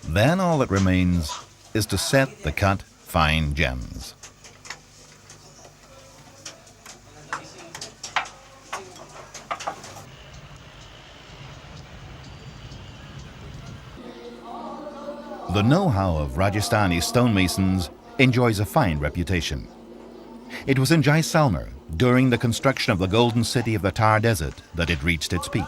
Then all that remains is to set the cut fine gems. The know-how of Rajasthani stonemasons enjoys a fine reputation. It was in Jaisalmer, during the construction of the golden city of the Thar Desert, that it reached its peak.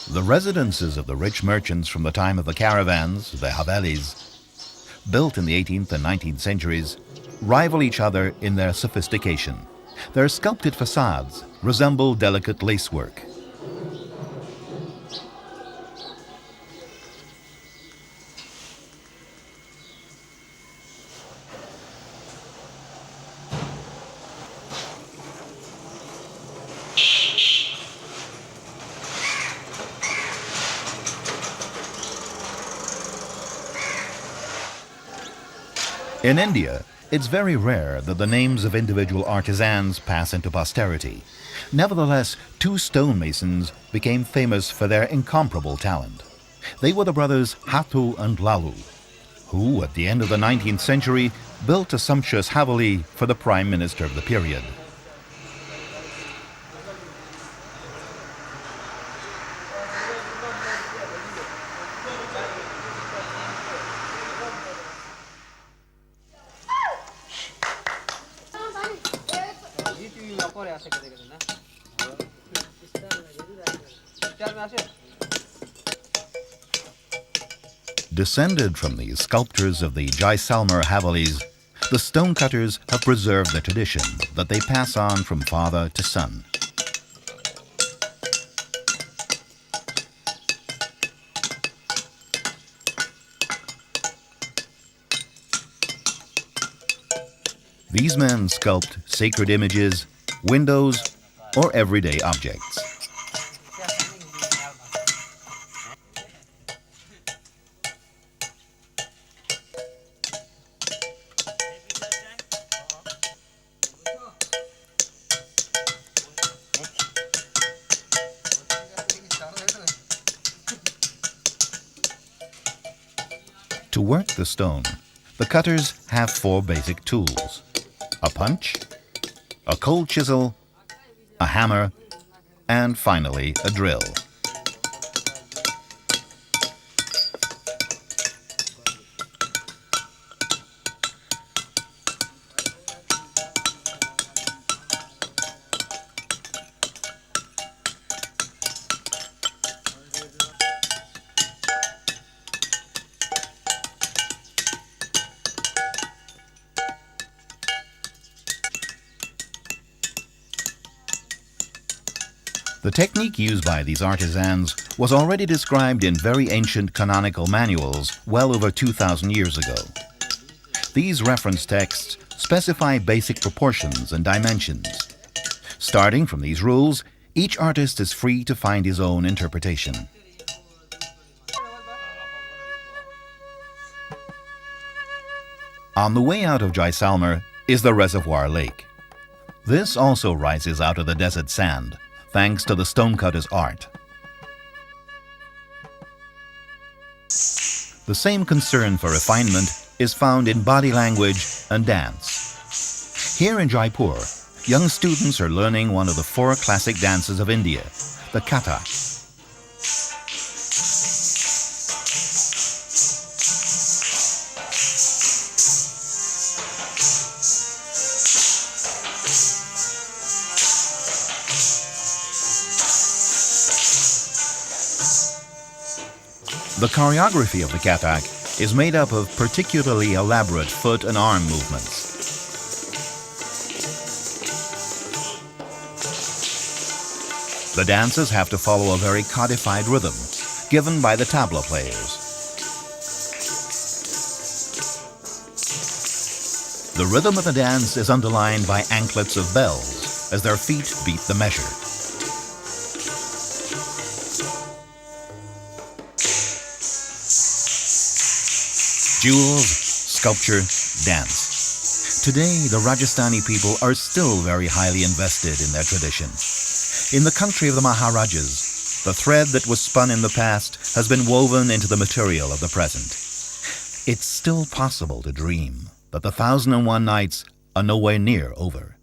The residences of the rich merchants from the time of the caravans, the Havelis, built in the 18th and 19th centuries, rival each other in their sophistication. Their sculpted facades resemble delicate lacework. In India, it's very rare that the names of individual artisans pass into posterity. Nevertheless, two stonemasons became famous for their incomparable talent. They were the brothers Hathu and Lalu, who, at the end of the 19th century, built a sumptuous Haveli for the Prime Minister of the period. Descended from the sculptors of the Jaisalmer Havelis, the stonecutters have preserved the tradition that they pass on from father to son. These men sculpt sacred images, windows, or everyday objects. To work the stone, the cutters have four basic tools: a punch, a cold chisel, a hammer, and finally a drill. The technique used by these artisans was already described in very ancient canonical manuals well over 2,000 years ago. These reference texts specify basic proportions and dimensions. Starting from these rules, each artist is free to find his own interpretation. On the way out of Jaisalmer is the reservoir lake. This also rises out of the desert sand, thanks to the stonecutter's art. The same concern for refinement is found in body language and dance. Here in Jaipur, young students are learning one of the four classic dances of India, the Kathak. The choreography of the Kathak is made up of particularly elaborate foot and arm movements. The dancers have to follow a very codified rhythm, given by the tabla players. The rhythm of the dance is underlined by anklets of bells as their feet beat the measure. Jewels, sculpture, dance. Today, the Rajasthani people are still very highly invested in their tradition. In the country of the Maharajas, the thread that was spun in the past has been woven into the material of the present. It's still possible to dream that the 1001 Nights are nowhere near over.